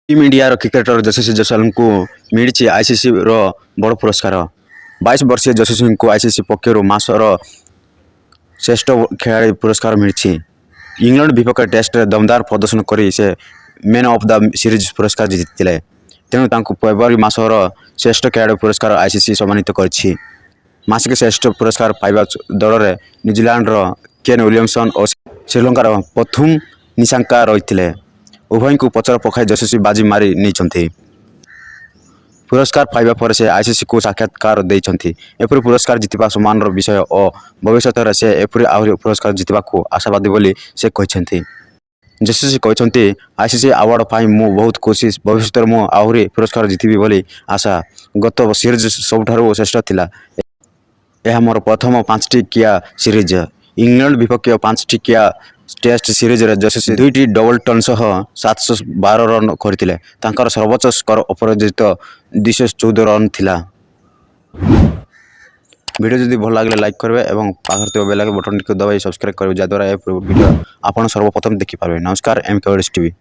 Team India cricketer यशस्वी जयसवाल को मिली ICC बड़ पुरस्कार 22 वर्षीय यशस्वी को आईसीसी पक्षर मासर श्रेष्ठ खेलाड़ी पुरस्कार मिली। इंग्लैंड विपक्ष टेस्ट दमदार प्रदर्शन कर से मैन ऑफ द सीरीज पुरस्कार जीति तेणु फेब्रुआरी मासर श्रेष्ठ खेलाड़ी पुरस्कार आईसीसी सम्मानित कर मासिक श्रेष्ठ पुरस्कार पाइबा दल में न्यूजीलैंड केन विलियमसन और श्रीलंकार प्रथम निशांका रही उभय को पचर पकाई यशस्वी बाजी मारी नहीं पुरस्कार पाइबा पर से आईसीसी को साक्षात्कार देते एपरी पुरस्कार जितवा सम्मान विषय और भविष्य से एपरी आहरी पुरस्कार जितवा को आशावादी बोली से कहते। यशस्वी कहते आईसीसी अवार्ड पाई मु बहुत खुशी भविष्य मु आहरी पुरस्कार जितबी बोली आशा गत सीरीज सबुठारु श्रेष्ठ थिला यह मोर प्रथम 5 टिकिया सीरीज इंग्लैंड विपक्ष 5 टिकिया टेस्ट सीरीज रे यशस्वी 2टी डबल टन सह 712 रन करथिले तांकर सर्वोच्च स्कोर अपराजित 214 रन थिला। वीडियो जदि भल लगे लाइक करेंगे और पाखर बेल बटन टी दबाई सब्सक्राइब करेंगे जहाँद्वारा वीडियो आप सर्वप्रथम देखिपारे। नमस्कार, एम के टीवी।